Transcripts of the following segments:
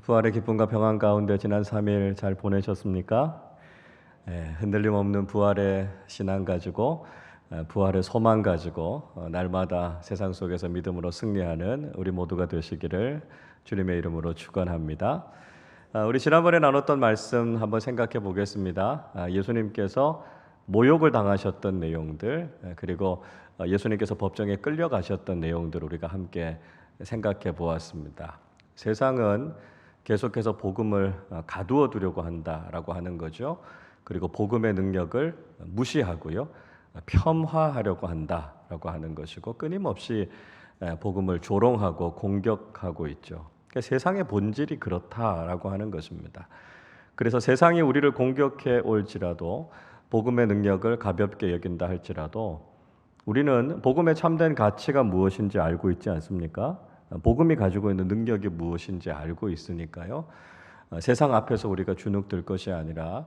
부활의 기쁨과 평안 가운데 지난 3일 잘 보내셨습니까? 흔들림 없는 부활의 신앙 가지고 부활의 소망 가지고 날마다 세상 속에서 믿음으로 승리하는 우리 모두가 되시기를 주님의 이름으로 축원합니다. 우리 지난번에 나눴던 말씀 한번 생각해 보겠습니다. 예수님께서 모욕을 당하셨던 내용들, 그리고 예수님께서 법정에 끌려가셨던 내용들 우리가 함께 생각해 보았습니다. 세상은 계속해서 복음을 가두어 두려고 한다라고 하는 거죠. 그리고 복음의 능력을 무시하고요, 폄하하려고 한다라고 하는 것이고, 끊임없이 복음을 조롱하고 공격하고 있죠. 그러니까 세상의 본질이 그렇다라고 하는 것입니다. 그래서 세상이 우리를 공격해 올지라도, 복음의 능력을 가볍게 여긴다 할지라도 우리는 복음의 참된 가치가 무엇인지 알고 있지 않습니까? 복음이 가지고 있는 능력이 무엇인지 알고 있으니까요. 세상 앞에서 우리가 주눅들 것이 아니라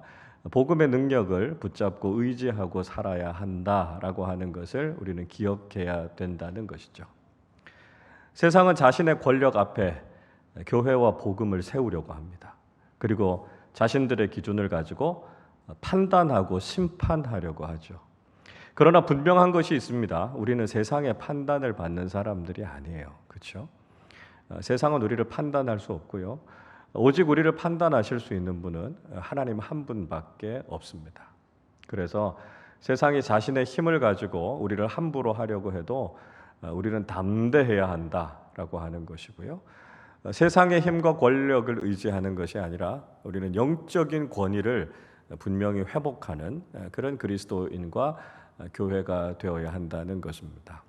복음의 능력을 붙잡고 의지하고 살아야 한다라고 하는 것을 우리는 기억해야 된다는 것이죠. 세상은 자신의 권력 앞에 교회와 복음을 세우려고 합니다. 그리고 자신들의 기준을 가지고 판단하고 심판하려고 하죠. 그러나 분명한 것이 있습니다. 우리는 세상의 판단을 받는 사람들이 아니에요. 그렇죠? 세상은 우리를 판단할 수 없고요. 오직 우리를 판단하실 수 있는 분은 하나님 한 분밖에 없습니다. 그래서 세상이 자신의 힘을 가지고 우리를 함부로 하려고 해도 우리는 담대해야 한다라고 하는 것이고요. 세상의 힘과 권력을 의지하는 것이 아니라 우리는 영적인 권위를 분명히 회복하는 그런 그리스도인과 교회가 되어야 한다는 것입니다.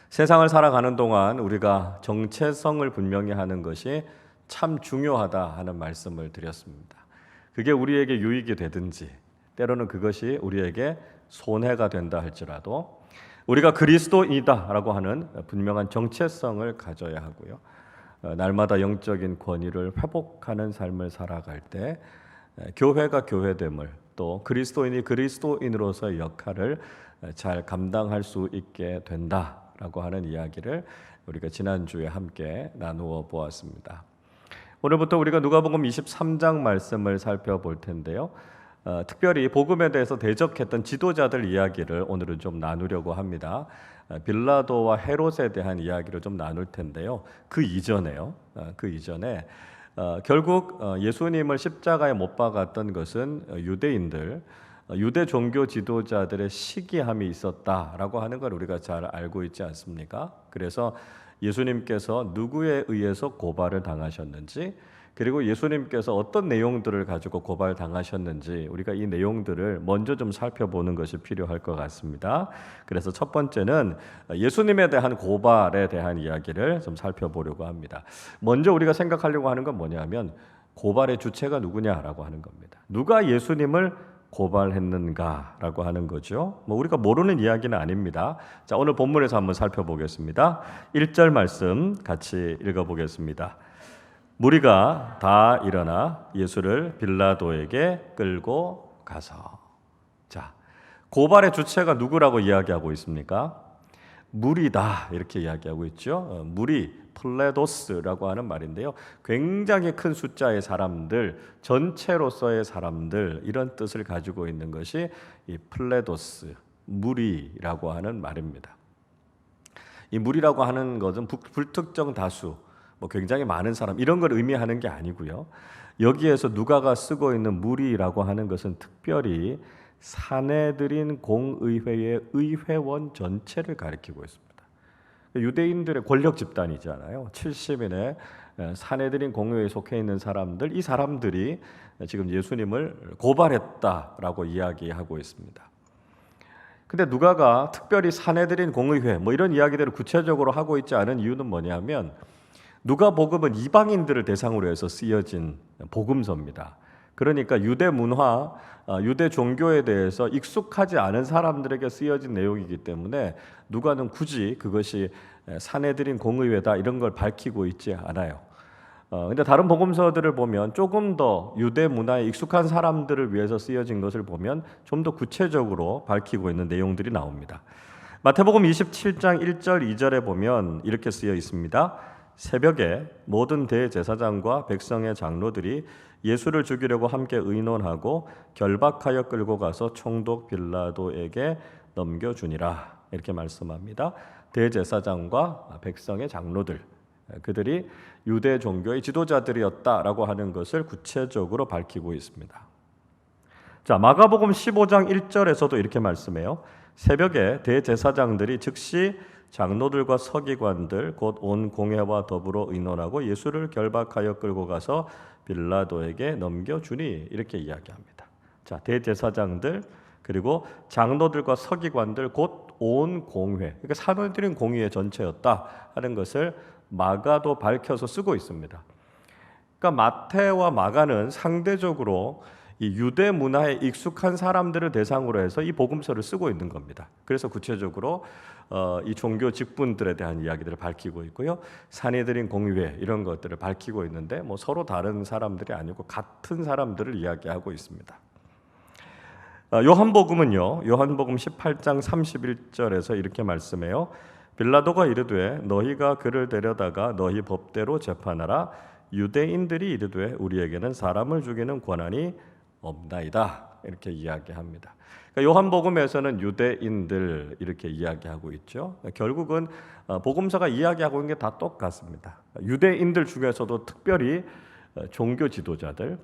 세상을 살아가는 동안 우리가 정체성을 분명히 하는 것이 참 중요하다 하는 말씀을 드렸습니다. 그게 우리에게 유익이 되든지 때로는 그것이 우리에게 손해가 된다 할지라도 우리가 그리스도인이다라고 하는 분명한 정체성을 가져야 하고요. 날마다 영적인 권위를 회복하는 삶을 살아갈 때 교회가 교회됨을, 또 그리스도인이 그리스도인으로서의 역할을 잘 감당할 수 있게 된다라고 하는 이야기를 우리가 지난주에 함께 나누어 보았습니다. 오늘부터 우리가 누가복음 23장 말씀을 살펴볼 텐데요. 특별히 복음에 대해서 대적했던 지도자들 이야기를 오늘은 좀 나누려고 합니다. 빌라도와 헤롯에 대한 이야기를 좀 나눌 텐데요. 그 이전에 결국 예수님을 십자가에 못 박았던 것은 유대인들, 유대 종교 지도자들의 시기함이 있었다라고 하는 걸 우리가 잘 알고 있지 않습니까? 그래서 예수님께서 누구에 의해서 고발을 당하셨는지, 그리고 예수님께서 어떤 내용들을 가지고 고발당하셨는지 우리가 이 내용들을 먼저 좀 살펴보는 것이 필요할 것 같습니다. 그래서 첫 번째는 예수님에 대한 고발에 대한 이야기를 좀 살펴보려고 합니다. 먼저 우리가 생각하려고 하는 건 뭐냐면 고발의 주체가 누구냐라고 하는 겁니다. 누가 예수님을 고발했는가라고 하는 거죠. 우리가 모르는 이야기는 아닙니다. 자, 오늘 본문에서 한번 살펴보겠습니다. 1절 말씀 같이 읽어보겠습니다. 무리가 다 일어나 예수를 빌라도에게 끌고 가서. 자, 고발의 주체가 누구라고 이야기하고 있습니까? 무리다 이렇게 이야기하고 있죠. 무리, 플레도스라고 하는 말인데요. 굉장히 큰 숫자의 사람들, 전체로서의 사람들, 이런 뜻을 가지고 있는 것이 이 플레도스, 무리라고 하는 말입니다. 이 무리라고 하는 것은 불특정 다수, 굉장히 많은 사람, 이런 걸 의미하는 게 아니고요. 여기에서 누가가 쓰고 있는 무리라고 하는 것은 특별히 사내들인 공의회의 의회원 전체를 가리키고 있습니다. 유대인들의 권력 집단이잖아요. 70인의 사내들인 공의회에 속해 있는 사람들, 이 사람들이 지금 예수님을 고발했다라고 이야기하고 있습니다. 근데 누가가 특별히 사내들인 공의회 이런 이야기들을 구체적으로 하고 있지 않은 이유는 뭐냐면 누가복음은 이방인들을 대상으로 해서 쓰여진 복음서입니다. 그러니까 유대 문화, 유대 종교에 대해서 익숙하지 않은 사람들에게 쓰여진 내용이기 때문에 누가는 굳이 그것이 사내들인 공의회다 이런 걸 밝히고 있지 않아요. 근데 다른 복음서들을 보면 조금 더 유대 문화에 익숙한 사람들을 위해서 쓰여진 것을 보면 좀 더 구체적으로 밝히고 있는 내용들이 나옵니다. 마태복음 27장 1절 2절에 보면 이렇게 쓰여 있습니다. 새벽에 모든 대제사장과 백성의 장로들이 예수를 죽이려고 함께 의논하고 결박하여 끌고 가서 총독 빌라도에게 넘겨주니라. 이렇게 말씀합니다. 대제사장과 백성의 장로들, 그들이 유대 종교의 지도자들이었다라고 하는 것을 구체적으로 밝히고 있습니다. 자, 마가복음 15장 1절에서도 이렇게 말씀해요. 새벽에 대제사장들이 즉시 장로들과 서기관들 곧 온 공회와 더불어 의논하고 예수를 결박하여 끌고 가서 빌라도에게 넘겨주니, 이렇게 이야기합니다. 자, 대제사장들 그리고 장로들과 서기관들 곧 온 공회, 그러니까 사도들인 공의회 전체였다 하는 것을 마가도 밝혀서 쓰고 있습니다. 그러니까 마태와 마가는 상대적으로 이 유대 문화에 익숙한 사람들을 대상으로 해서 이 복음서를 쓰고 있는 겁니다. 그래서 구체적으로 이 종교 직분들에 대한 이야기들을 밝히고 있고요. 사내들인 공의회 이런 것들을 밝히고 있는데 뭐 서로 다른 사람들이 아니고 같은 사람들을 이야기하고 있습니다. 요한복음은요. 요한복음 18장 31절에서 이렇게 말씀해요. 빌라도가 이르되 너희가 그를 데려다가 너희 법대로 재판하라. 유대인들이 이르되 우리에게는 사람을 죽이는 권한이 없나이다. 이렇게 이야기합니다. 그러니까 요한복음에서는 유대인들 이렇게 이야기하고 있죠. 결국은 복음서가 이야기하고 있는 게 다 똑같습니다. 유대인들 중에서도 특별히 종교 지도자들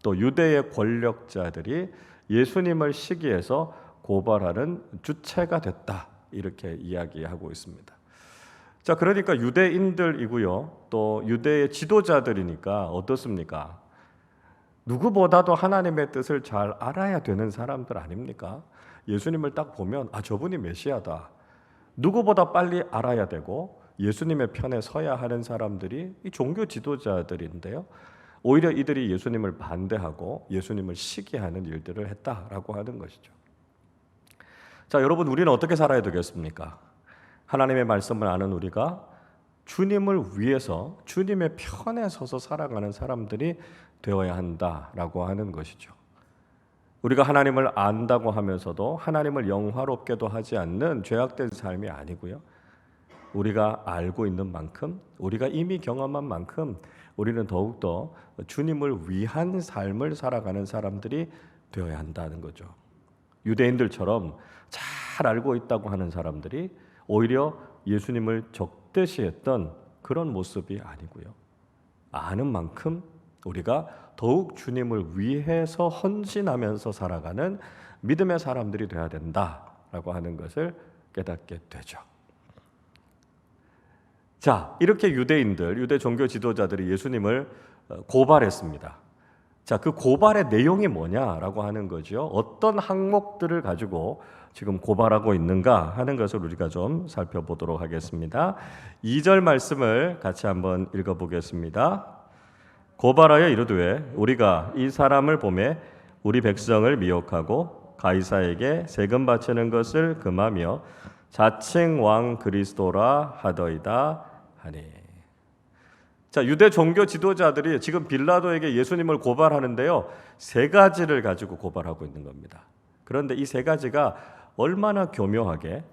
또 유대의 권력자들이 예수님을 시기해서 고발하는 주체가 됐다. 이렇게 이야기하고 있습니다. 자, 그러니까 유대인들이고요. 또 유대의 지도자들이니까 어떻습니까? 누구보다도 하나님의 뜻을 잘 알아야 되는 사람들 아닙니까? 예수님을 딱 보면 저분이 메시아다. 누구보다 빨리 알아야 되고 예수님의 편에 서야 하는 사람들이 이 종교 지도자들인데요. 오히려 이들이 예수님을 반대하고 예수님을 시기하는 일들을 했다라고 하는 것이죠. 자, 여러분, 우리는 어떻게 살아야 되겠습니까? 하나님의 말씀을 아는 우리가 주님을 위해서 주님의 편에 서서 살아가는 사람들이 되어야 한다라고 하는 것이죠. 우리가 하나님을 안다고 하면서도 하나님을 영화롭게도 하지 않는 죄악된 삶이 아니고요. 우리가 알고 있는 만큼, 우리가 이미 경험한 만큼 우리는 더욱더 주님을 위한 삶을 살아가는 사람들이 되어야 한다는 거죠. 유대인들처럼 잘 알고 있다고 하는 사람들이 오히려 예수님을 적대시했던 그런 모습이 아니고요. 아는 만큼 우리가 더욱 주님을 위해서 헌신하면서 살아가는 믿음의 사람들이 되어야 된다라고 하는 것을 깨닫게 되죠. 자, 이렇게 유대인들, 유대 종교 지도자들이 예수님을 고발했습니다. 자, 그 고발의 내용이 뭐냐라고 하는 거죠. 어떤 항목들을 가지고 지금 고발하고 있는가 하는 것을 우리가 좀 살펴보도록 하겠습니다. 2절 말씀을 같이 한번 읽어보겠습니다. 고발하여 이르되 우리가 이 사람을 보매 우리 백성을 미혹하고 가이사에게 세금 바치는 것을 금하며 자칭 왕 그리스도라 하더이다 하니. 자, 유대 종교 지도자들이 지금 빌라도에게 예수님을 고발하는데요, 세 가지를 가지고 고발하고 있는 겁니다. 그런데 이 세 가지가 얼마나 교묘하게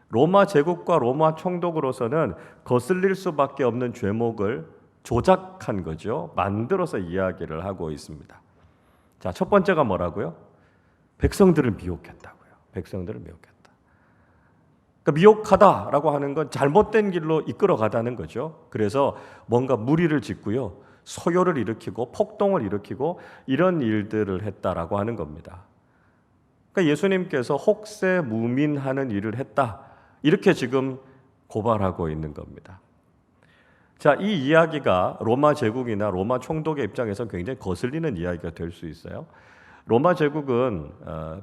로마 제국과 로마 총독으로서는 거슬릴 수밖에 없는 죄목을 조작한 거죠. 만들어서 이야기를 하고 있습니다. 자, 첫 번째가 뭐라고요? 백성들을 미혹했다고요. 백성들을 미혹했다. 그러니까 미혹하다라고 하는 건 잘못된 길로 이끌어가다는 거죠. 그래서 뭔가 무리를 짓고요, 소요를 일으키고 폭동을 일으키고 이런 일들을 했다라고 하는 겁니다. 그러니까 예수님께서 혹세무민하는 일을 했다, 이렇게 지금 고발하고 있는 겁니다. 자, 이 이야기가 로마 제국이나 로마 총독의 입장에서 굉장히 거슬리는 이야기가 될 수 있어요. 로마 제국은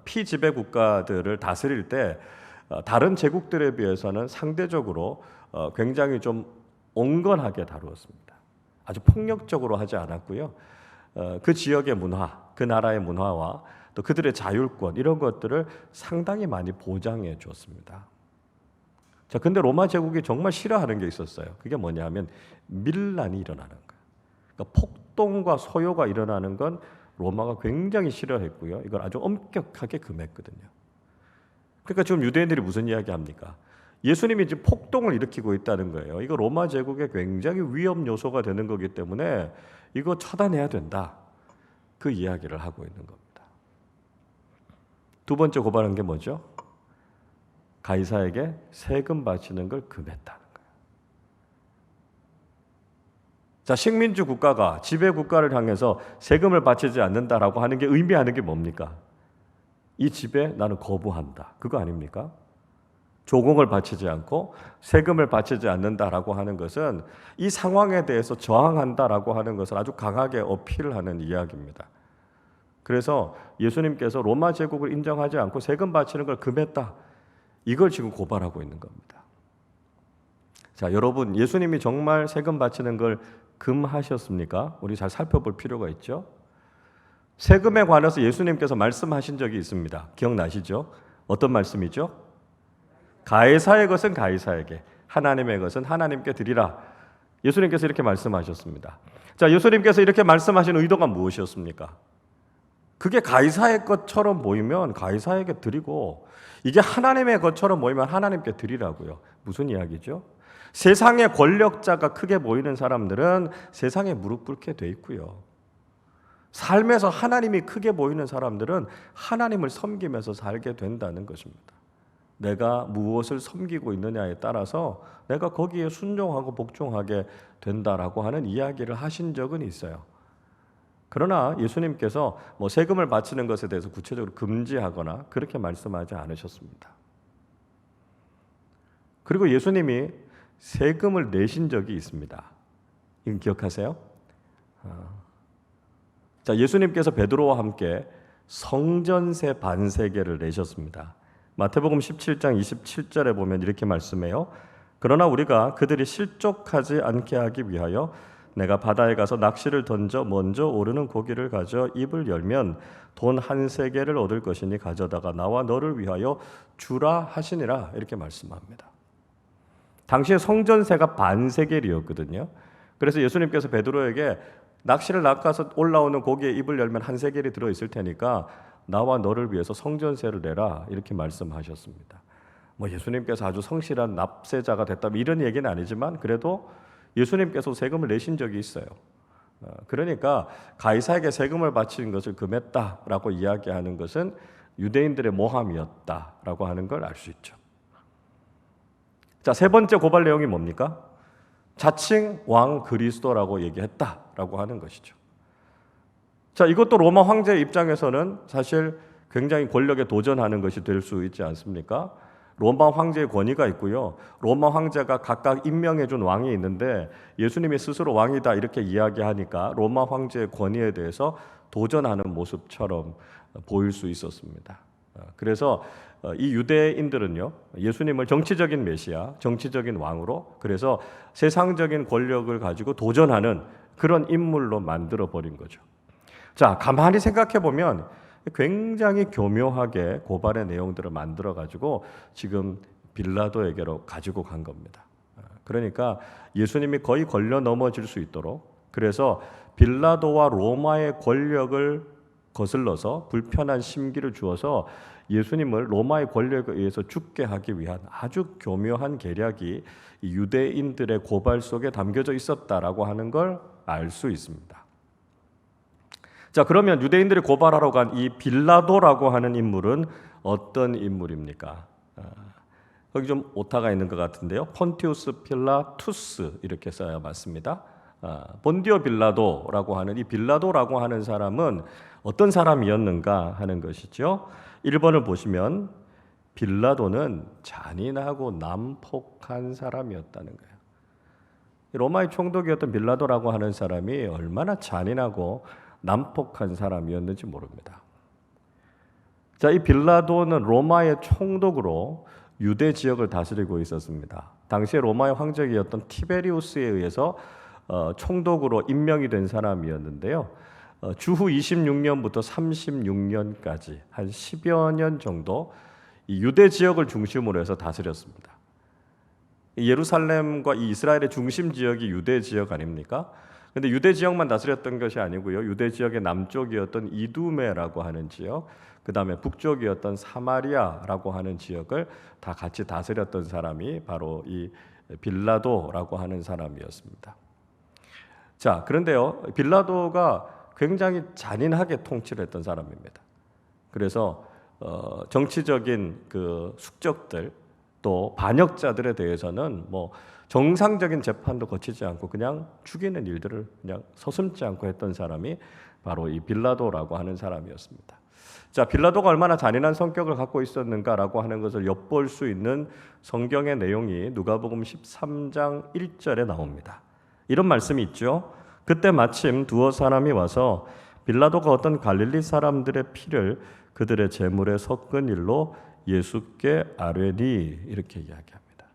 피지배 국가들을 다스릴 때 다른 제국들에 비해서는 상대적으로 굉장히 좀 온건하게 다루었습니다. 아주 폭력적으로 하지 않았고요. 그 지역의 문화, 그 나라의 문화와 또 그들의 자율권 이런 것들을 상당히 많이 보장해 줬습니다. 자, 근데 로마 제국이 정말 싫어하는 게 있었어요. 그게 뭐냐면 밀란이 일어나는 거예요. 그러니까 폭동과 소요가 일어나는 건 로마가 굉장히 싫어했고요. 이걸 아주 엄격하게 금했거든요. 그러니까 지금 유대인들이 무슨 이야기합니까? 예수님이 지금 폭동을 일으키고 있다는 거예요. 이거 로마 제국의 굉장히 위험 요소가 되는 거기 때문에 이거 처단해야 된다. 그 이야기를 하고 있는 겁니다. 두 번째 고발한 게 뭐죠? 가이사에게 세금 바치는 걸 금했다는 거예요. 자, 식민지 국가가 지배 국가를 향해서 세금을 바치지 않는다라고 하는 게 의미하는 게 뭡니까? 이 지배 나는 거부한다. 그거 아닙니까? 조공을 바치지 않고 세금을 바치지 않는다라고 하는 것은 이 상황에 대해서 저항한다라고 하는 것을 아주 강하게 어필하는 이야기입니다. 그래서 예수님께서 로마 제국을 인정하지 않고 세금 바치는 걸 금했다. 이걸 지금 고발하고 있는 겁니다. 자, 여러분, 예수님이 정말 세금 바치는 걸 금하셨습니까? 우리 잘 살펴볼 필요가 있죠. 세금에 관해서 예수님께서 말씀하신 적이 있습니다. 기억나시죠? 어떤 말씀이죠? 가이사의 것은 가이사에게, 하나님의 것은 하나님께 드리라. 예수님께서 이렇게 말씀하셨습니다. 자, 예수님께서 이렇게 말씀하신 의도가 무엇이었습니까? 그게 가이사의 것처럼 보이면 가이사에게 드리고, 이게 하나님의 것처럼 보이면 하나님께 드리라고요. 무슨 이야기죠? 세상의 권력자가 크게 보이는 사람들은 세상에 무릎 꿇게 돼 있고요. 삶에서 하나님이 크게 보이는 사람들은 하나님을 섬기면서 살게 된다는 것입니다. 내가 무엇을 섬기고 있느냐에 따라서 내가 거기에 순종하고 복종하게 된다라고 하는 이야기를 하신 적은 있어요. 그러나 예수님께서 세금을 바치는 것에 대해서 구체적으로 금지하거나 그렇게 말씀하지 않으셨습니다. 그리고 예수님이 세금을 내신 적이 있습니다. 이건 기억하세요? 자, 예수님께서 베드로와 함께 성전세 반세계를 내셨습니다. 마태복음 17장 27절에 보면 이렇게 말씀해요. 그러나 우리가 그들이 실족하지 않게 하기 위하여 내가 바다에 가서 낚시를 던져 먼저 오르는 고기를 가져 입을 열면 돈 한 세겔을 얻을 것이니 가져다가 나와 너를 위하여 주라 하시니라. 이렇게 말씀합니다. 당시에 성전세가 반세겔이었거든요. 그래서 예수님께서 베드로에게 낚시를 낚아서 올라오는 고기에 입을 열면 한 세겔이 들어있을 테니까 나와 너를 위해서 성전세를 내라. 이렇게 말씀하셨습니다. 예수님께서 아주 성실한 납세자가 됐다면 이런 얘기는 아니지만 그래도 예수님께서 세금을 내신 적이 있어요. 그러니까 가이사에게 세금을 바치는 것을 금했다라고 이야기하는 것은 유대인들의 모함이었다라고 하는 걸 알 수 있죠. 자, 세 번째 고발 내용이 뭡니까? 자칭 왕 그리스도라고 얘기했다라고 하는 것이죠. 자, 이것도 로마 황제 입장에서는 사실 굉장히 권력에 도전하는 것이 될 수 있지 않습니까? 로마 황제의 권위가 있고요. 로마 황제가 각각 임명해 준 왕이 있는데 예수님이 스스로 왕이다 이렇게 이야기하니까 로마 황제의 권위에 대해서 도전하는 모습처럼 보일 수 있었습니다. 그래서 이 유대인들은요, 예수님을 정치적인 메시아, 정치적인 왕으로, 그래서 세상적인 권력을 가지고 도전하는 그런 인물로 만들어 버린 거죠. 자, 가만히 생각해 보면 굉장히 교묘하게 고발의 내용들을 만들어 가지고 지금 빌라도에게로 가지고 간 겁니다. 그러니까 예수님이 거의 걸려 넘어질 수 있도록, 그래서 빌라도와 로마의 권력을 거슬러서 불편한 심기를 주어서 예수님을 로마의 권력에 의해서 죽게 하기 위한 아주 교묘한 계략이 유대인들의 고발 속에 담겨져 있었다라고 하는 걸 알 수 있습니다. 자, 그러면 유대인들이 고발하러 간 이 빌라도라고 하는 인물은 어떤 인물입니까? 거기 좀 오타가 있는 것 같은데요. 폰티우스 필라투스 이렇게 써야 맞습니다. 본디오 빌라도라고 하는 이 빌라도라고 하는 사람은 어떤 사람이었는가 하는 것이죠. 1번을 보시면 빌라도는 잔인하고 난폭한 사람이었다는 거예요. 로마의 총독이었던 빌라도라고 하는 사람이 얼마나 잔인하고 난폭한 사람이었는지 모릅니다. 자, 이 빌라도는 로마의 총독으로 유대 지역을 다스리고 있었습니다. 당시에 로마의 황제이었던 티베리우스에 의해서 총독으로 임명이 된 사람이었는데요. 주후 26년부터 36년까지 한 10여 년 정도 이 유대 지역을 중심으로 해서 다스렸습니다. 예루살렘과 이 이스라엘의 중심 지역이 유대 지역 아닙니까? 근데 유대 지역만 다스렸던 것이 아니고요. 유대 지역의 남쪽이었던 이두메라고 하는 지역, 그 다음에 북쪽이었던 사마리아라고 하는 지역을 다 같이 다스렸던 사람이 바로 이 빌라도라고 하는 사람이었습니다. 자, 그런데요, 빌라도가 굉장히 잔인하게 통치를 했던 사람입니다. 그래서 정치적인 그 숙적들 또 반역자들에 대해서는 뭐 정상적인 재판도 거치지 않고 그냥 죽이는 일들을 그냥 서슴지 않고 했던 사람이 바로 이 빌라도라고 하는 사람이었습니다. 자, 빌라도가 얼마나 잔인한 성격을 갖고 있었는가라고 하는 것을 엿볼 수 있는 성경의 내용이 누가복음 13장 1절에 나옵니다. 이런 말씀이 있죠. 그때 마침 두어 사람이 와서 빌라도가 어떤 갈릴리 사람들의 피를 그들의 제물에 섞은 일로 예수께 아뢰니, 이렇게 이야기합니다.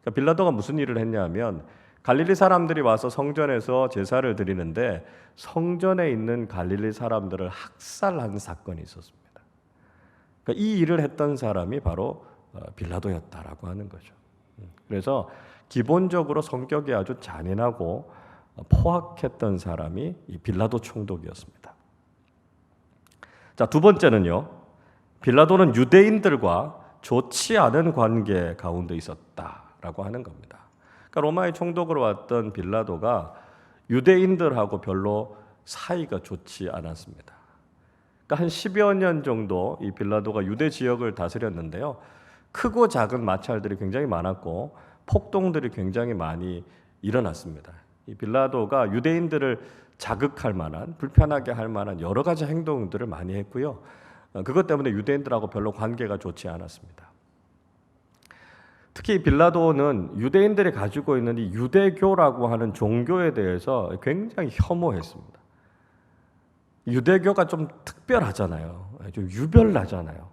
그러니까 빌라도가 무슨 일을 했냐면 갈릴리 사람들이 와서 성전에서 제사를 드리는데 성전에 있는 갈릴리 사람들을 학살한 사건이 있었습니다. 그러니까 이 일을 했던 사람이 바로 빌라도였다라고 하는 거죠. 그래서 기본적으로 성격이 아주 잔인하고 포악했던 사람이 이 빌라도 총독이었습니다. 자, 두 번째는요, 빌라도는 유대인들과 좋지 않은 관계 가운데 있었다라고 하는 겁니다. 그러니까 로마의 총독으로 왔던 빌라도가 유대인들하고 별로 사이가 좋지 않았습니다. 그러니까 한 10여 년 정도 이 빌라도가 유대 지역을 다스렸는데요, 크고 작은 마찰들이 굉장히 많았고 폭동들이 굉장히 많이 일어났습니다. 이 빌라도가 유대인들을 자극할 만한, 불편하게 할 만한 여러 가지 행동들을 많이 했고요. 그것 때문에 유대인들하고 별로 관계가 좋지 않았습니다. 특히 빌라도는 유대인들이 가지고 있는 이 유대교라고 하는 종교에 대해서 굉장히 혐오했습니다. 유대교가 좀 특별하잖아요. 좀 유별나잖아요.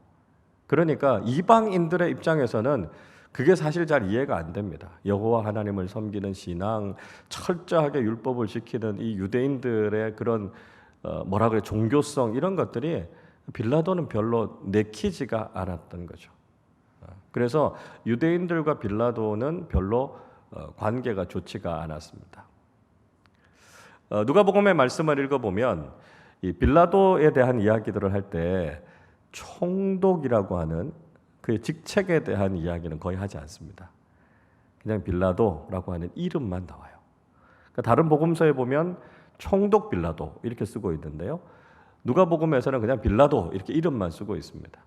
그러니까 이방인들의 입장에서는 그게 사실 잘 이해가 안 됩니다. 여호와 하나님을 섬기는 신앙, 철저하게 율법을 지키는 이 유대인들의 그런 종교성, 이런 것들이 빌라도는 별로 내키지가 않았던 거죠. 그래서 유대인들과 빌라도는 별로 관계가 좋지가 않았습니다. 누가복음의 말씀을 읽어보면 이 빌라도에 대한 이야기들을 할 때 총독이라고 하는 그의 직책에 대한 이야기는 거의 하지 않습니다. 그냥 빌라도라고 하는 이름만 나와요. 그러니까 다른 복음서에 보면 총독 빌라도 이렇게 쓰고 있는데요, 누가복음에서는 그냥 빌라도 이렇게 이름만 쓰고 있습니다.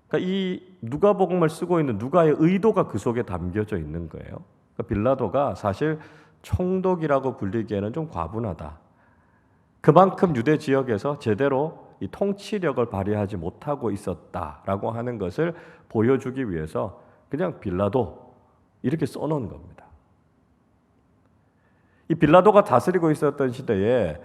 그러니까 이 누가복음을 쓰고 있는 누가의 의도가 그 속에 담겨져 있는 거예요. 그러니까 빌라도가 사실 총독이라고 불리기에는 좀 과분하다. 그만큼 유대 지역에서 제대로 이 통치력을 발휘하지 못하고 있었다라고 하는 것을 보여주기 위해서 그냥 빌라도 이렇게 써놓은 겁니다. 이 빌라도가 다스리고 있었던 시대에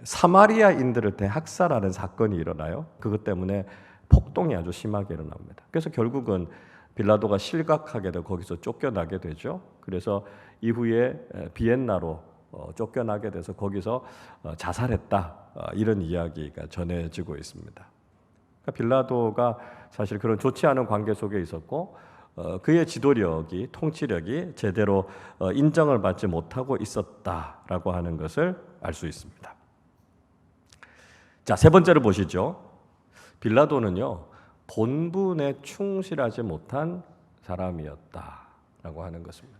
사마리아인들을 대학살하는 사건이 일어나요. 그것 때문에 폭동이 아주 심하게 일어납니다. 그래서 결국은 빌라도가 실각하게 되고 거기서 쫓겨나게 되죠. 그래서 이후에 비엔나로 쫓겨나게 돼서 거기서 자살했다, 이런 이야기가 전해지고 있습니다. 그러니까 빌라도가 사실 그런 좋지 않은 관계 속에 있었고 그의 지도력이, 통치력이 제대로 인정을 받지 못하고 있었다라고 하는 것을 알 수 있습니다. 자, 세 번째로 보시죠. 빌라도는요, 본분에 충실하지 못한 사람이었다라고 하는 것입니다.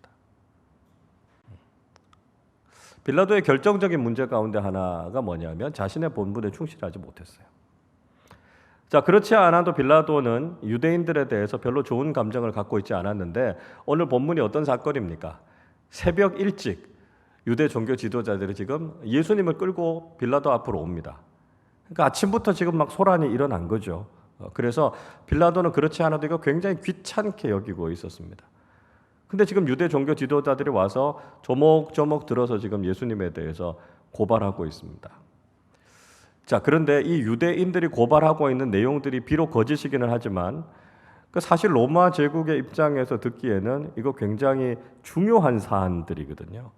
빌라도의 결정적인 문제 가운데 하나가 뭐냐면 자신의 본분에 충실하지 못했어요. 자, 그렇지 않아도 빌라도는 유대인들에 대해서 별로 좋은 감정을 갖고 있지 않았는데 오늘 본문이 어떤 사건입니까? 새벽 일찍 유대 종교 지도자들이 지금 예수님을 끌고 빌라도 앞으로 옵니다. 그러니까 아침부터 지금 막 소란이 일어난 거죠. 그래서 빌라도는 그렇지 않아도 이거 굉장히 귀찮게 여기고 있었습니다. 근데 지금 유대 종교 지도자들이 와서 조목조목 들어서 지금 예수님에 대해서 고발하고 있습니다. 자, 그런데 이 유대인들이 고발하고 있는 내용들이 비록 거짓이기는 하지만 사실 로마 제국의 입장에서 듣기에는 이거 굉장히 중요한 사안들이거든요.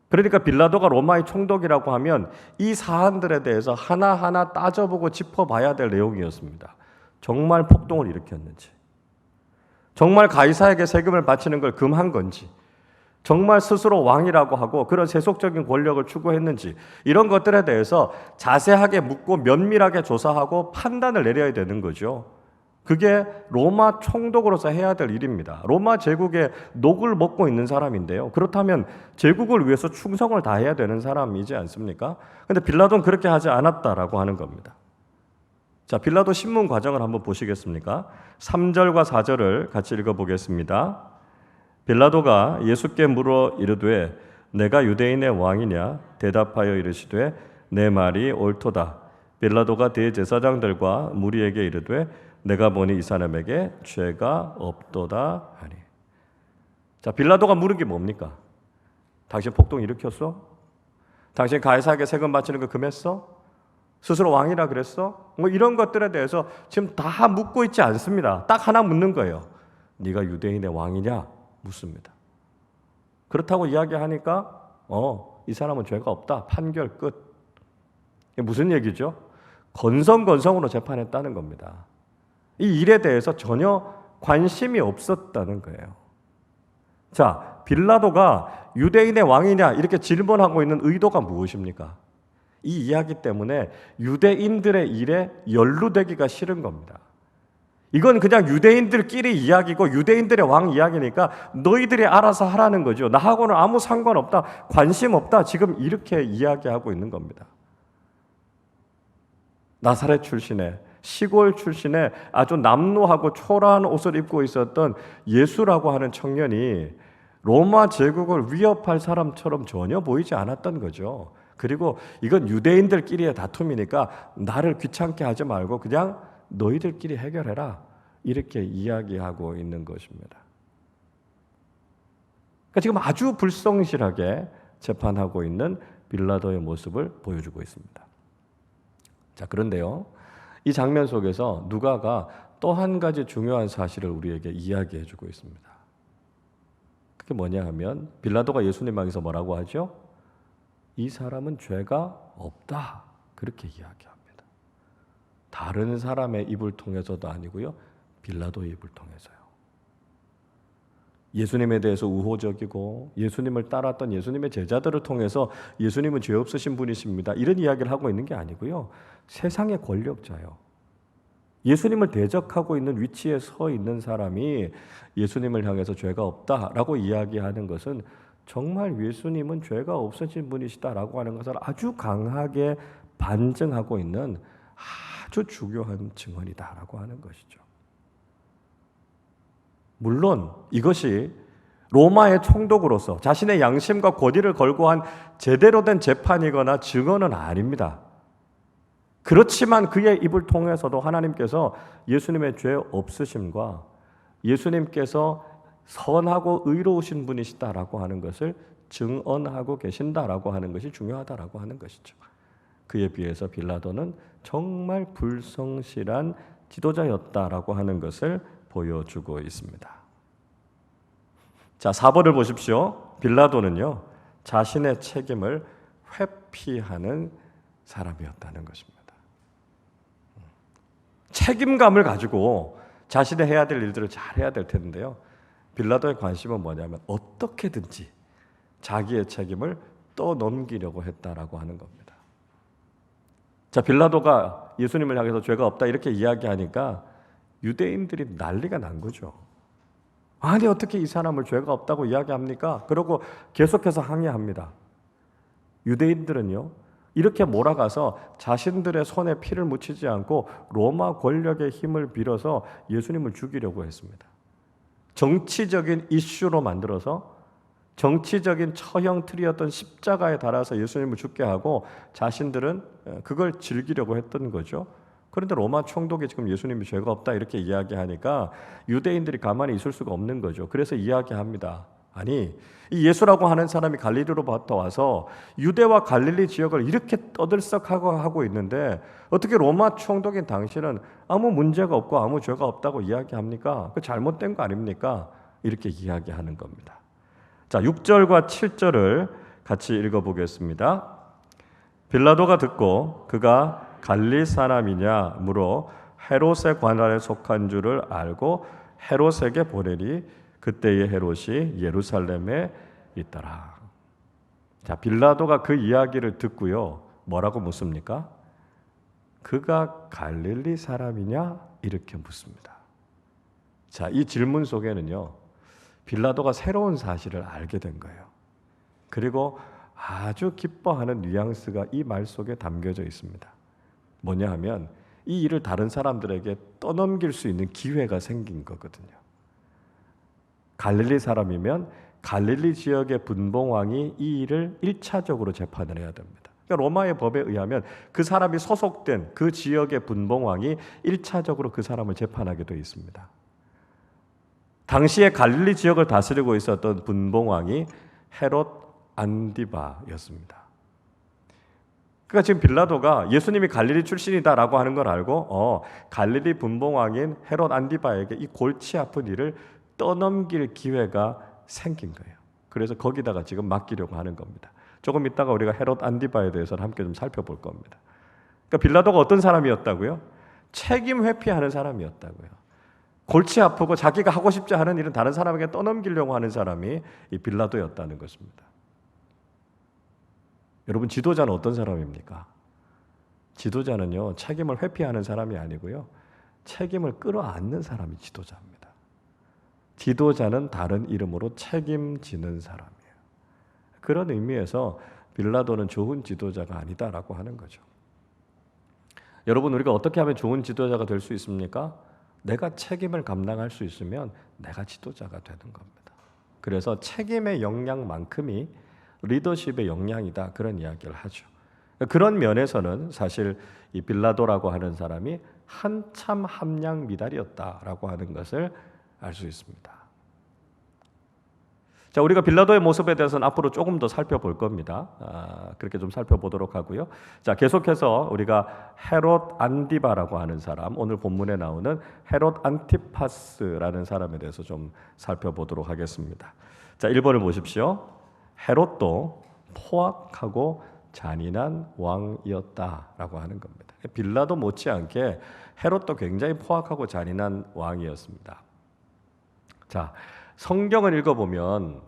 그러니까 빌라도가 로마의 총독이라고 하면 이 사안들에 대해서 하나하나 따져보고 짚어봐야 될 내용이었습니다. 정말 폭동을 일으켰는지, 정말 가이사에게 세금을 바치는 걸 금한 건지, 정말 스스로 왕이라고 하고 그런 세속적인 권력을 추구했는지 이런 것들에 대해서 자세하게 묻고 면밀하게 조사하고 판단을 내려야 되는 거죠. 그게 로마 총독으로서 해야 될 일입니다. 로마 제국의 녹을 먹고 있는 사람인데요. 그렇다면 제국을 위해서 충성을 다해야 되는 사람이지 않습니까? 근데 빌라도는 그렇게 하지 않았다라고 하는 겁니다. 자, 빌라도 신문 과정을 한번 보시겠습니까? 3절과 4절을 같이 읽어보겠습니다. 빌라도가 예수께 물어 이르되 내가 유대인의 왕이냐? 대답하여 이르시되 내 말이 옳도다. 빌라도가 대제사장들과 무리에게 이르되 내가 보니 이 사람에게 죄가 없도다 하니. 자, 빌라도가 물은 게 뭡니까? 당신 폭동 일으켰어? 당신 가이사에게 세금 바치는 거 금했어? 스스로 왕이라 그랬어? 뭐 이런 것들에 대해서 지금 다 묻고 있지 않습니다. 딱 하나 묻는 거예요. 네가 유대인의 왕이냐? 묻습니다. 그렇다고 이야기하니까 이 사람은 죄가 없다. 판결 끝. 이게 무슨 얘기죠? 건성건성으로 재판했다는 겁니다. 이 일에 대해서 전혀 관심이 없었다는 거예요. 자, 빌라도가 유대인의 왕이냐 이렇게 질문하고 있는 의도가 무엇입니까? 이 이야기 때문에 유대인들의 일에 연루되기가 싫은 겁니다. 이건 그냥 유대인들끼리 이야기고 유대인들의 왕 이야기니까 너희들이 알아서 하라는 거죠. 나하고는 아무 상관없다, 관심 없다, 지금 이렇게 이야기하고 있는 겁니다. 나사렛 출신의 시골 출신의 아주 남루하고 초라한 옷을 입고 있었던 예수라고 하는 청년이 로마 제국을 위협할 사람처럼 전혀 보이지 않았던 거죠. 그리고 이건 유대인들끼리의 다툼이니까 나를 귀찮게 하지 말고 그냥 너희들끼리 해결해라 이렇게 이야기하고 있는 것입니다. 그러니까 지금 아주 불성실하게 재판하고 있는 빌라도의 모습을 보여주고 있습니다. 자, 그런데요, 이 장면 속에서 누가가 또 한 가지 중요한 사실을 우리에게 이야기해주고 있습니다. 그게 뭐냐 하면 빌라도가 예수님 향해서 뭐라고 하죠? 이 사람은 죄가 없다 그렇게 이야기합니다. 다른 사람의 입을 통해서도 아니고요, 빌라도의 입을 통해서요. 예수님에 대해서 우호적이고 예수님을 따랐던 예수님의 제자들을 통해서 예수님은 죄 없으신 분이십니다 이런 이야기를 하고 있는 게 아니고요, 세상의 권력자요, 예수님을 대적하고 있는 위치에 서 있는 사람이 예수님을 향해서 죄가 없다라고 이야기하는 것은 정말 예수님은 죄가 없으신 분이시다라고 하는 것을 아주 강하게 반증하고 있는 아주 중요한 증언이다라고 하는 것이죠. 물론 이것이 로마의 총독으로서 자신의 양심과 권위를 걸고 한 제대로 된 재판이거나 증언은 아닙니다. 그렇지만 그의 입을 통해서도 하나님께서 예수님의 죄 없으심과 예수님께서 선하고 의로우신 분이시다라고 하는 것을 증언하고 계신다라고 하는 것이 중요하다라고 하는 것이죠. 그에 비해서 빌라도는 정말 불성실한 지도자였다라고 하는 것을 보여주고 있습니다. 자, 4번을 보십시오. 빌라도는요, 자신의 책임을 회피하는 사람이었다는 것입니다. 책임감을 가지고 자신이 해야 될 일들을 잘 해야 될 텐데요, 빌라도의 관심은 뭐냐면 어떻게든지 자기의 책임을 떠넘기려고 했다라고 하는 겁니다. 자, 빌라도가 예수님을 향해서 죄가 없다 이렇게 이야기하니까 유대인들이 난리가 난 거죠. 아니 어떻게 이 사람을 죄가 없다고 이야기합니까? 그러고 계속해서 항의합니다. 유대인들은요, 이렇게 몰아가서 자신들의 손에 피를 묻히지 않고 로마 권력의 힘을 빌어서 예수님을 죽이려고 했습니다. 정치적인 이슈로 만들어서 정치적인 처형틀이었던 십자가에 달아서 예수님을 죽게 하고 자신들은 그걸 즐기려고 했던 거죠. 그런데 로마 총독이 지금 예수님이 죄가 없다 이렇게 이야기하니까 유대인들이 가만히 있을 수가 없는 거죠. 그래서 이야기합니다. 아니, 이 예수라고 하는 사람이 갈릴리로부터 와서 유대와 갈릴리 지역을 이렇게 떠들썩하고 있는데 어떻게 로마 총독인 당신은 아무 문제가 없고 아무 죄가 없다고 이야기합니까? 그 잘못된 거 아닙니까? 이렇게 이야기하는 겁니다. 자, 6절과 7절을 같이 읽어보겠습니다. 빌라도가 듣고 그가 갈릴 사람이냐 물어 헤롯의 관할에 속한 줄을 알고 헤롯에게 보내니 그때의 헤롯이 예루살렘에 있더라. 자, 빌라도가 그 이야기를 듣고요. 뭐라고 묻습니까? 그가 갈릴리 사람이냐? 이렇게 묻습니다. 자, 이 질문 속에는요. 빌라도가 새로운 사실을 알게 된 거예요. 그리고 아주 기뻐하는 뉘앙스가 이 말 속에 담겨져 있습니다. 뭐냐 하면 이 일을 다른 사람들에게 떠넘길 수 있는 기회가 생긴 거거든요. 갈릴리 사람이면 갈릴리 지역의 분봉왕이 이 일을 1차적으로 재판을 해야 됩니다. 그러니까 로마의 법에 의하면 그 사람이 소속된 그 지역의 분봉왕이 1차적으로 그 사람을 재판하게 되어 있습니다. 당시에 갈릴리 지역을 다스리고 있었던 분봉왕이 헤롯 안디바였습니다. 그러니까 지금 빌라도가 예수님이 갈릴리 출신이다라고 하는 걸 알고 갈릴리 분봉왕인 헤롯 안디바에게 이 골치 아픈 일을 떠넘길 기회가 생긴 거예요. 그래서 거기다가 지금 맡기려고 하는 겁니다. 조금 있다가 우리가 헤롯 안디바에 대해서는 함께 좀 살펴볼 겁니다. 그러니까 빌라도가 어떤 사람이었다고요? 책임 회피하는 사람이었다고요. 골치 아프고 자기가 하고 싶지 않은 일은 다른 사람에게 떠넘기려고 하는 사람이 이 빌라도였다는 것입니다. 여러분, 지도자는 어떤 사람입니까? 지도자는요, 책임을 회피하는 사람이 아니고요, 책임을 끌어안는 사람이 지도자입니다. 지도자는 다른 이름으로 책임지는 사람이에요. 그런 의미에서 빌라도는 좋은 지도자가 아니다라고 하는 거죠. 여러분, 우리가 어떻게 하면 좋은 지도자가 될 수 있습니까? 내가 책임을 감당할 수 있으면 내가 지도자가 되는 겁니다. 그래서 책임의 역량만큼이 리더십의 역량이다, 그런 이야기를 하죠. 그런 면에서는 사실 이 빌라도라고 하는 사람이 한참 함량 미달이었다라고 하는 것을 알 수 있습니다. 자, 우리가 빌라도의 모습에 대해서는 앞으로 조금 더 살펴볼 겁니다. 그렇게 좀 살펴보도록 하고요. 자, 계속해서 우리가 헤롯 안디바라고 하는 사람, 오늘 본문에 나오는 헤롯 안티파스라는 사람에 대해서 좀 살펴보도록 하겠습니다. 자, 1번을 보십시오. 헤롯도 포악하고 잔인한 왕이었다라고 하는 겁니다. 빌라도 못지않게 헤롯도 굉장히 포악하고 잔인한 왕이었습니다. 자, 성경을 읽어보면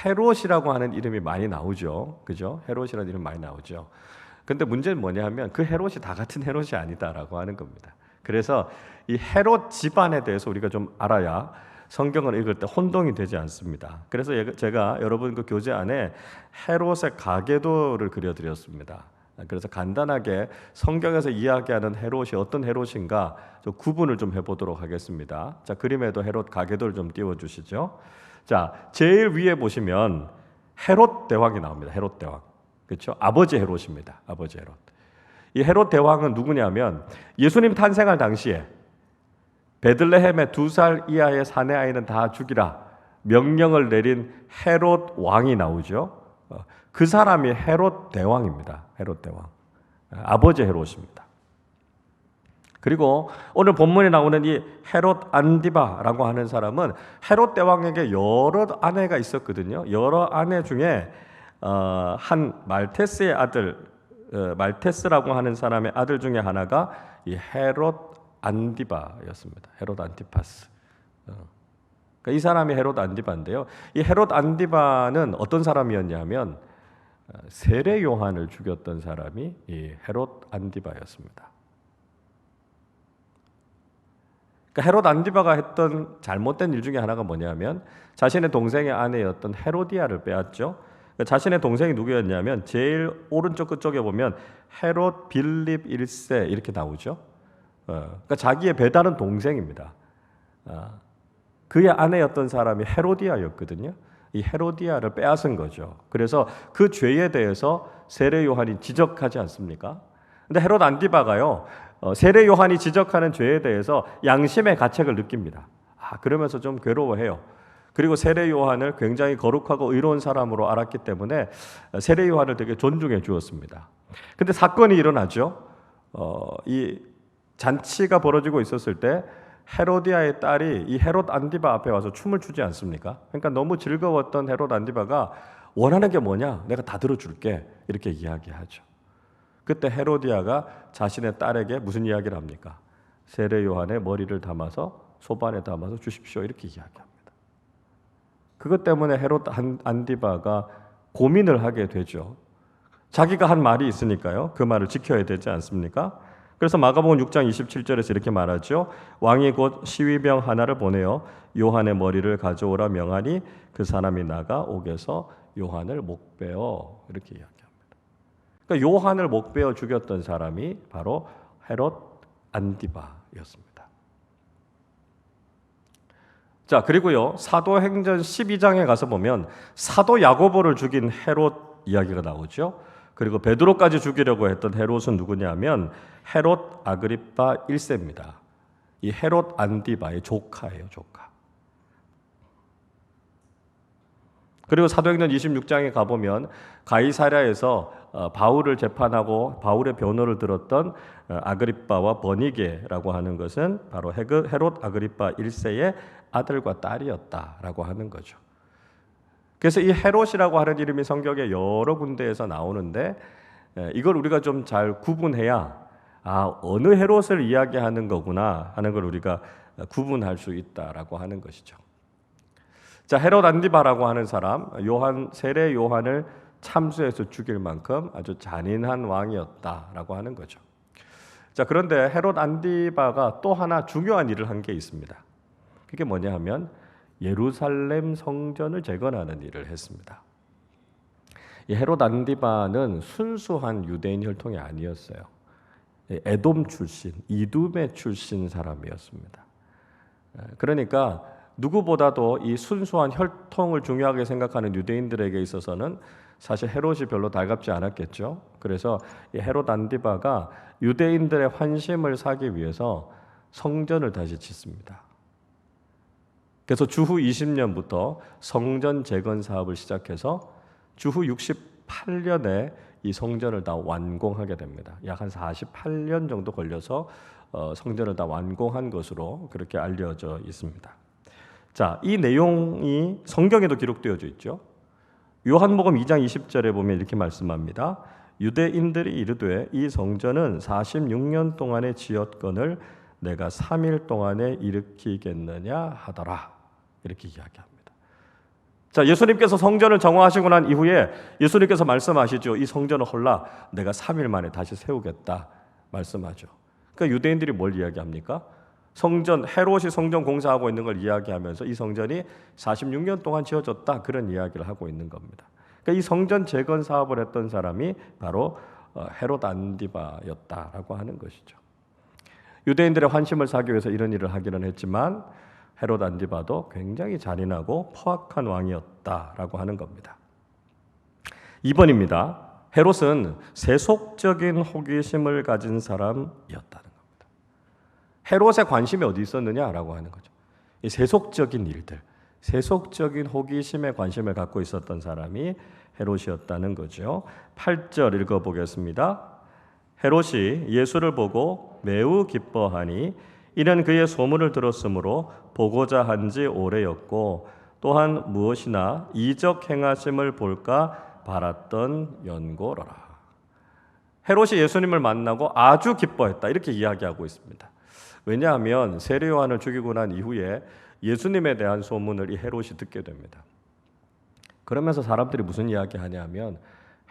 헤롯이라고 하는 이름이 많이 나오죠. 그죠? 헤롯이라는 이름 많이 나오죠. 근데 문제는 뭐냐 하면 그 헤롯이 다 같은 헤롯이 아니다라고 하는 겁니다. 그래서 이 헤롯 집안에 대해서 우리가 좀 알아야 성경을 읽을 때 혼동이 되지 않습니다. 그래서 제가 여러분 그 교재 안에 헤롯의 가계도를 그려드렸습니다. 그래서 간단하게 성경에서 이야기하는 헤롯이 어떤 헤롯인가 좀 구분을 좀 해보도록 하겠습니다. 자, 그림에도 헤롯 가계도를 좀 띄워주시죠. 자, 제일 위에 보시면 헤롯 대왕이 나옵니다. 헤롯 대왕, 그렇죠? 아버지 헤롯입니다. 아버지 헤롯. 이 헤롯 대왕은 누구냐면 예수님 탄생할 당시에 베들레헴의 2살 이하의 사내 아이는 다 죽이라 명령을 내린 헤롯 왕이 나오죠. 그 사람이 헤롯 대왕입니다. 헤롯 대왕. 아버지 헤롯입니다. 그리고 오늘 본문에 나오는 이 헤롯 안디바라고 하는 사람은 헤롯 대왕에게 여러 아내가 있었거든요. 여러 아내 중에 한 말테스의 아들, 말테스라고 하는 사람의 아들 중에 하나가 이 헤롯 안디바였습니다. 헤롯 안티파스. 그러니까 이 사람이 헤롯 안디바인데요. 이 헤롯 안디바는 어떤 사람이었냐면 세례 요한을 죽였던 사람이 이 헤롯 안디바였습니다. 그러니까 헤롯 안디바가 했던 잘못된 일 중에 하나가 뭐냐면 자신의 동생의 아내였던 헤로디아를 빼앗죠. 그러니까 자신의 동생이 누구였냐면 제일 오른쪽 끝쪽에 보면 헤롯 빌립 1세 이렇게 나오죠. 그러니까 자기의 배다른 동생입니다. 그의 아내였던 사람이 헤로디아였거든요. 이 헤로디아를 빼앗은 거죠. 그래서 그 죄에 대해서 세례 요한이 지적하지 않습니까? 근데 헤롯 안디바가요, 세례 요한이 지적하는 죄에 대해서 양심의 가책을 느낍니다. 그러면서 좀 괴로워해요. 그리고 세례 요한을 굉장히 거룩하고 의로운 사람으로 알았기 때문에 세례 요한을 되게 존중해 주었습니다. 근데 사건이 일어나죠. 이 잔치가 벌어지고 있었을 때 헤로디아의 딸이 이 헤롯 안디바 앞에 와서 춤을 추지 않습니까? 그러니까 너무 즐거웠던 헤롯 안디바가 원하는 게 뭐냐? 내가 다 들어줄게. 이렇게 이야기하죠. 그때 헤로디아가 자신의 딸에게 무슨 이야기를 합니까? 세례 요한의 머리를 담아서 소반에 담아서 주십시오. 이렇게 이야기합니다. 그것 때문에 헤롯 안디바가 고민을 하게 되죠. 자기가 한 말이 있으니까요. 그 말을 지켜야 되지 않습니까? 그래서 마가복음 6장 27절에서 이렇게 말하죠. 왕이 곧 시위병 하나를 보내어 요한의 머리를 가져오라 명하니 그 사람이 나가 옥에서 요한을 목베어 이렇게 이야기합니다. 그러니까 요한을 목베어 죽였던 사람이 바로 헤롯 안디바였습니다. 자, 그리고요. 사도행전 12장에 가서 보면 사도 야고보를 죽인 헤롯 이야기가 나오죠. 그리고 베드로까지 죽이려고 했던 헤롯은 누구냐면 헤롯 아그리파 1세입니다. 이 헤롯 안디바의 조카예요, 조카. 그리고 사도행전 26장에 가보면 가이사랴에서 바울을 재판하고 바울의 변호를 들었던 아그리파와 버니게라고 하는 것은 바로 헤롯 아그리파 1세의 아들과 딸이었다라고 하는 거죠. 그래서 이 헤롯이라고 하는 이름이 성경에 여러 군데에서 나오는데 이걸 우리가 좀 잘 구분해야 어느 헤롯을 이야기하는 거구나 하는 걸 우리가 구분할 수 있다라고 하는 것이죠. 자, 헤롯 안디바라고 하는 사람, 세례 요한을 참수해서 죽일 만큼 아주 잔인한 왕이었다라고 하는 거죠. 자, 그런데 헤롯 안디바가 또 하나 중요한 일을 한 게 있습니다. 그게 뭐냐 하면 예루살렘 성전을 재건하는 일을 했습니다. 이 헤롯 안디바는 순수한 유대인 혈통이 아니었어요. 에돔 출신, 이둠의 출신 사람이었습니다. 그러니까 누구보다도 이 순수한 혈통을 중요하게 생각하는 유대인들에게 있어서는 사실 헤롯이 별로 달갑지 않았겠죠. 그래서 이 헤롯 안디바가 유대인들의 환심을 사기 위해서 성전을 다시 짓습니다. 그래서 주후 20년부터 성전 재건 사업을 시작해서 주후 68년에 이 성전을 다 완공하게 됩니다. 약 한 48년 정도 걸려서 성전을 다 완공한 것으로 그렇게 알려져 있습니다. 자, 이 내용이 성경에도 기록되어져 있죠. 요한복음 2장 20절에 보면 이렇게 말씀합니다. 유대인들이 이르되 이 성전은 46년 동안에 지었건을 내가 3일 동안에 일으키겠느냐 하더라. 이렇게 이야기합니다. 자, 예수님께서 성전을 정화하시고 난 이후에 예수님께서 말씀하시죠. 이 성전을 헐라 내가 3일 만에 다시 세우겠다 말씀하죠. 그러니까 유대인들이 뭘 이야기합니까? 헤롯이 성전 공사하고 있는 걸 이야기하면서 이 성전이 46년 동안 지어졌다 그런 이야기를 하고 있는 겁니다. 그러니까 이 성전 재건 사업을 했던 사람이 바로 헤롯 안디바였다라고 하는 것이죠. 유대인들의 환심을 사기 위해서 이런 일을 하기는 했지만 헤롯 안디바도 굉장히 잔인하고 포악한 왕이었다라고 하는 겁니다. 2번입니다. 헤롯은 세속적인 호기심을 가진 사람이었다는 겁니다. 헤롯의 관심이 어디 있었느냐라고 하는 거죠. 이 세속적인 일들, 세속적인 호기심에 관심을 갖고 있었던 사람이 헤롯이었다는 거죠. 8절 읽어보겠습니다. 헤롯이 예수를 보고 매우 기뻐하니 이는 그의 소문을 들었으므로 보고자 한지 오래였고 또한 무엇이나 이적 행하심을 볼까 바랐던 연고로라. 헤롯이 예수님을 만나고 아주 기뻐했다 이렇게 이야기하고 있습니다. 왜냐하면 세례 요한을 죽이고 난 이후에 예수님에 대한 소문을 이 헤롯이 듣게 됩니다. 그러면서 사람들이 무슨 이야기하냐면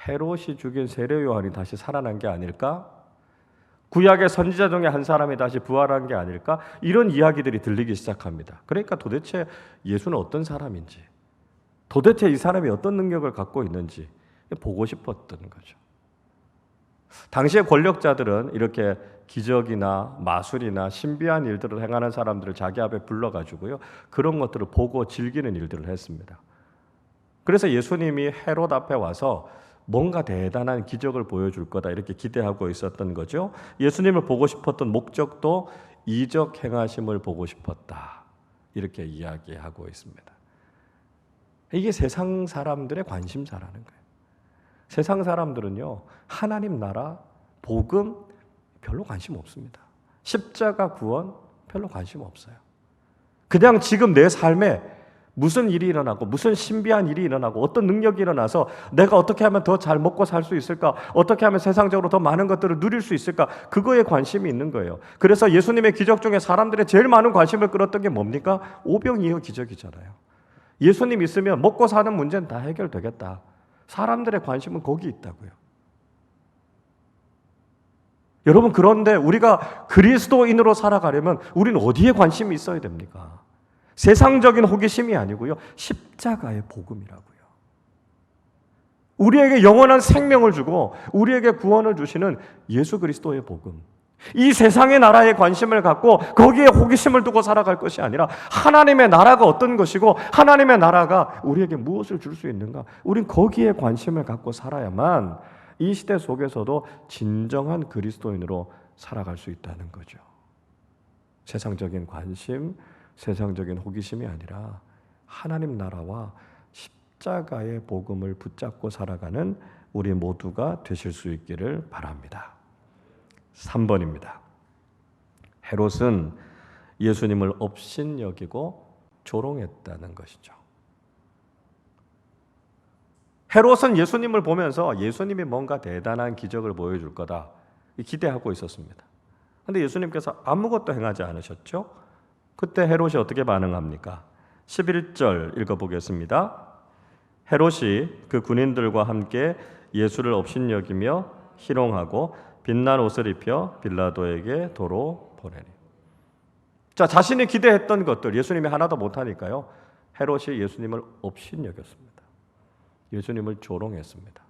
헤롯이 죽인 세례 요한이 다시 살아난 게 아닐까? 구약의 선지자 중에 한 사람이 다시 부활한 게 아닐까? 이런 이야기들이 들리기 시작합니다. 그러니까 도대체 예수는 어떤 사람인지, 도대체 이 사람이 어떤 능력을 갖고 있는지 보고 싶었던 거죠. 당시의 권력자들은 이렇게 기적이나 마술이나 신비한 일들을 행하는 사람들을 자기 앞에 불러가지고요, 그런 것들을 보고 즐기는 일들을 했습니다. 그래서 예수님이 헤롯 앞에 와서 뭔가 대단한 기적을 보여줄 거다 이렇게 기대하고 있었던 거죠. 예수님을 보고 싶었던 목적도 이적 행하심을 보고 싶었다 이렇게 이야기하고 있습니다. 이게 세상 사람들의 관심사라는 거예요. 세상 사람들은요, 하나님 나라, 복음 별로 관심 없습니다. 십자가 구원 별로 관심 없어요. 그냥 지금 내 삶에 무슨 일이 일어나고 무슨 신비한 일이 일어나고 어떤 능력이 일어나서 내가 어떻게 하면 더 잘 먹고 살 수 있을까? 어떻게 하면 세상적으로 더 많은 것들을 누릴 수 있을까? 그거에 관심이 있는 거예요. 그래서 예수님의 기적 중에 사람들의 제일 많은 관심을 끌었던 게 뭡니까? 오병이어 기적이잖아요. 예수님 있으면 먹고 사는 문제는 다 해결되겠다. 사람들의 관심은 거기 있다고요. 여러분, 그런데 우리가 그리스도인으로 살아가려면 우리는 어디에 관심이 있어야 됩니까? 세상적인 호기심이 아니고요, 십자가의 복음이라고요. 우리에게 영원한 생명을 주고 우리에게 구원을 주시는 예수 그리스도의 복음. 이 세상의 나라에 관심을 갖고 거기에 호기심을 두고 살아갈 것이 아니라 하나님의 나라가 어떤 것이고 하나님의 나라가 우리에게 무엇을 줄 수 있는가, 우린 거기에 관심을 갖고 살아야만 이 시대 속에서도 진정한 그리스도인으로 살아갈 수 있다는 거죠. 세상적인 관심, 세상적인 호기심이 아니라 하나님 나라와 십자가의 복음을 붙잡고 살아가는 우리 모두가 되실 수 있기를 바랍니다. 3번입니다. 헤롯은 예수님을 업신여기고 조롱했다는 것이죠. 헤롯은 예수님을 보면서 예수님이 뭔가 대단한 기적을 보여줄 거다 기대하고 있었습니다. 그런데 예수님께서 아무것도 행하지 않으셨죠? 그때 헤롯이 어떻게 반응합니까? 11절 읽어보겠습니다. 헤롯이 그 군인들과 함께 예수를 업신여기며 희롱하고 빛난 옷을 입혀 빌라도에게 도로 보내니. 자, 자신이 기대했던 것들, 예수님이 하나도 못하니까요, 헤롯이 예수님을 업신여겼습니다. 예수님을 조롱했습니다.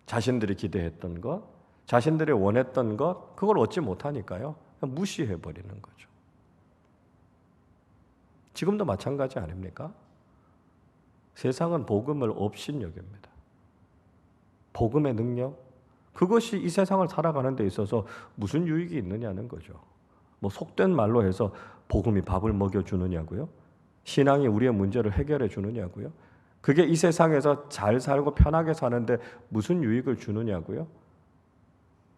자신들이 기대했던 것, 자신들이 원했던 것, 그걸 얻지 못하니까요, 그냥 무시해버리는 거죠. 지금도 마찬가지 아닙니까? 세상은 복음을 업신여깁니다. 복음의 능력, 그것이 이 세상을 살아가는 데 있어서 무슨 유익이 있느냐는 거죠. 뭐 속된 말로 해서 복음이 밥을 먹여주느냐고요? 신앙이 우리의 문제를 해결해 주느냐고요? 그게 이 세상에서 잘 살고 편하게 사는데 무슨 유익을 주느냐고요?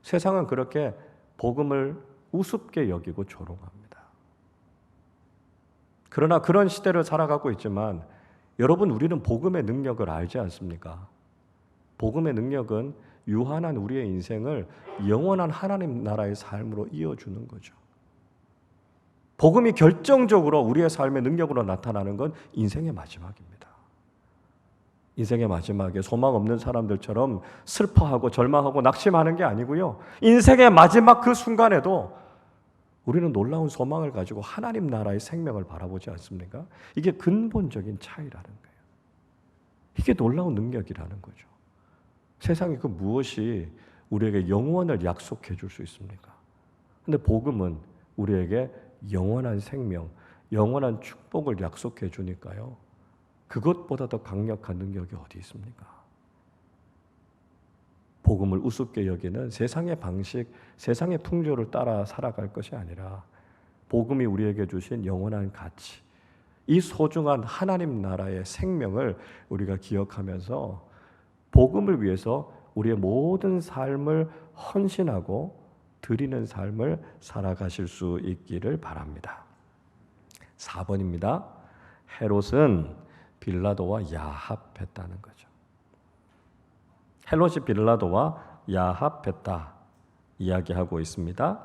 세상은 그렇게 복음을 우습게 여기고 조롱합니다. 그러나 그런 시대를 살아가고 있지만 여러분, 우리는 복음의 능력을 알지 않습니까? 복음의 능력은 유한한 우리의 인생을 영원한 하나님 나라의 삶으로 이어주는 거죠. 복음이 결정적으로 우리의 삶의 능력으로 나타나는 건 인생의 마지막입니다. 인생의 마지막에 소망 없는 사람들처럼 슬퍼하고 절망하고 낙심하는 게 아니고요, 인생의 마지막 그 순간에도 우리는 놀라운 소망을 가지고 하나님 나라의 생명을 바라보지 않습니까? 이게 근본적인 차이라는 거예요. 이게 놀라운 능력이라는 거죠. 세상에 그 무엇이 우리에게 영원을 약속해 줄 수 있습니까? 근데 복음은 우리에게 영원한 생명, 영원한 축복을 약속해 주니까요, 그것보다 더 강력한 능력이 어디 있습니까? 복음을 우습게 여기는 세상의 방식, 세상의 풍조를 따라 살아갈 것이 아니라 복음이 우리에게 주신 영원한 가치, 이 소중한 하나님 나라의 생명을 우리가 기억하면서 복음을 위해서 우리의 모든 삶을 헌신하고 드리는 삶을 살아가실 수 있기를 바랍니다. 4번입니다. 헤롯은 빌라도와 야합했다는 거죠. 헤롯이 빌라도와 야합했다 이야기하고 있습니다.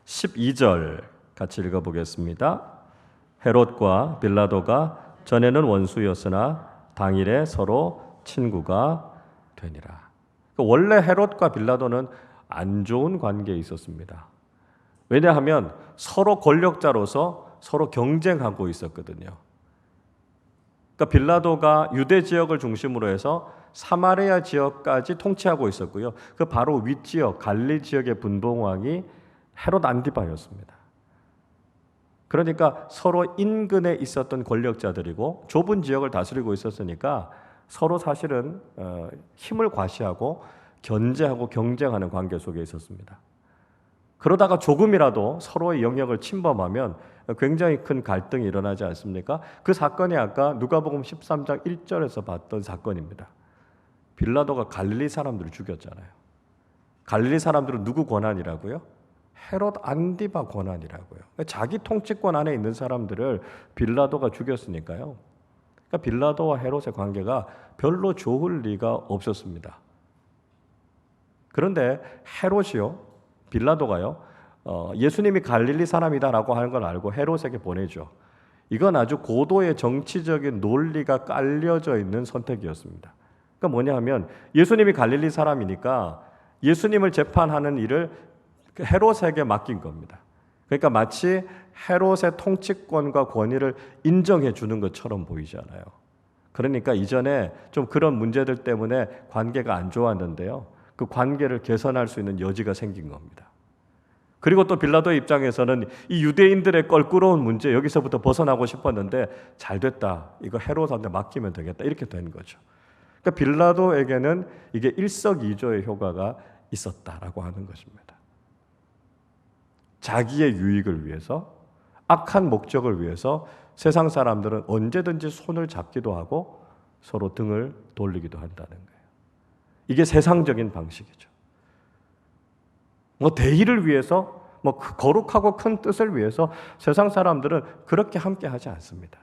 12절 같이 읽어보겠습니다. 헤롯과 빌라도가 전에는 원수였으나 당일에 서로 친구가 되니라. 원래 헤롯과 빌라도는 안 좋은 관계에 있었습니다. 왜냐하면 서로 권력자로서 서로 경쟁하고 있었거든요. 그러니까 빌라도가 유대 지역을 중심으로 해서 사마리아 지역까지 통치하고 있었고요. 그 바로 윗지역 갈릴리 지역의 분봉왕이 헤롯 안티바였습니다. 그러니까 서로 인근에 있었던 권력자들이고 좁은 지역을 다스리고 있었으니까 서로 사실은 힘을 과시하고 견제하고 경쟁하는 관계 속에 있었습니다. 그러다가 조금이라도 서로의 영역을 침범하면 굉장히 큰 갈등이 일어나지 않습니까? 그 사건이 아까 누가복음 13장 1절에서 봤던 사건입니다. 빌라도가 갈릴리 사람들을 죽였잖아요. 갈릴리 사람들은 누구 권한이라고요? 헤롯 안디바 권한이라고요. 자기 통치권 안에 있는 사람들을 빌라도가 죽였으니까요. 그러니까 빌라도와 헤롯의 관계가 별로 좋을 리가 없었습니다. 그런데 헤롯이요, 빌라도가요, 예수님이 갈릴리 사람이다라고 하는 걸 알고 헤롯에게 보내죠. 이건 아주 고도의 정치적인 논리가 깔려져 있는 선택이었습니다. 그러니까 뭐냐 하면 예수님이 갈릴리 사람이니까 예수님을 재판하는 일을 헤롯에게 맡긴 겁니다. 그러니까 마치 헤롯의 통치권과 권위를 인정해 주는 것처럼 보이잖아요. 그러니까 이전에 좀 그런 문제들 때문에 관계가 안 좋았는데요. 그 관계를 개선할 수 있는 여지가 생긴 겁니다. 그리고 또 빌라도의 입장에서는 이 유대인들의 껄끄러운 문제 여기서부터 벗어나고 싶었는데 잘 됐다. 이거 헤롯한테 맡기면 되겠다. 이렇게 된 거죠. 그러니까 빌라도에게는 이게 일석이조의 효과가 있었다라고 하는 것입니다. 자기의 유익을 위해서, 악한 목적을 위해서 세상 사람들은 언제든지 손을 잡기도 하고 서로 등을 돌리기도 한다는 거예요. 이게 세상적인 방식이죠. 대의를 위해서, 거룩하고 큰 뜻을 위해서 세상 사람들은 그렇게 함께 하지 않습니다.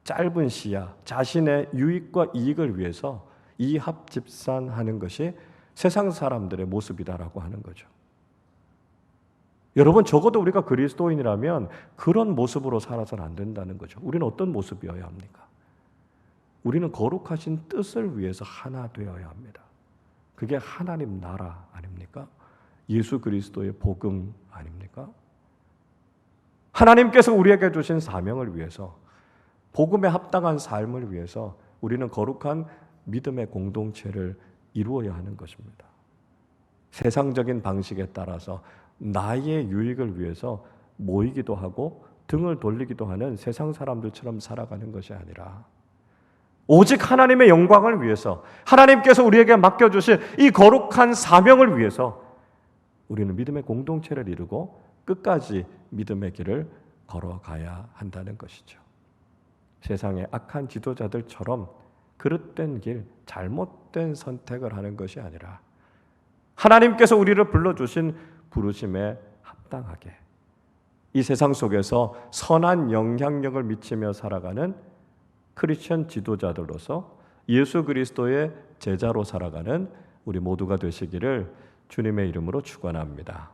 짧은 시야, 자신의 유익과 이익을 위해서 이합집산하는 것이 세상 사람들의 모습이다라고 하는 거죠. 여러분, 적어도 우리가 그리스도인이라면 그런 모습으로 살아서는 안 된다는 거죠. 우리는 어떤 모습이어야 합니까? 우리는 거룩하신 뜻을 위해서 하나 되어야 합니다. 그게 하나님 나라 아닙니까? 예수 그리스도의 복음 아닙니까? 하나님께서 우리에게 주신 사명을 위해서, 복음에 합당한 삶을 위해서 우리는 거룩한 믿음의 공동체를 이루어야 하는 것입니다. 세상적인 방식에 따라서 나의 유익을 위해서 모이기도 하고 등을 돌리기도 하는 세상 사람들처럼 살아가는 것이 아니라 오직 하나님의 영광을 위해서, 하나님께서 우리에게 맡겨주신 이 거룩한 사명을 위해서 우리는 믿음의 공동체를 이루고 끝까지 믿음의 길을 걸어가야 한다는 것이죠. 세상의 악한 지도자들처럼 그릇된 길, 잘못된 선택을 하는 것이 아니라 하나님께서 우리를 불러주신 부르심에 합당하게 이 세상 속에서 선한 영향력을 미치며 살아가는 크리스천 지도자들로서 예수 그리스도의 제자로 살아가는 우리 모두가 되시기를 주님의 이름으로 축원합니다.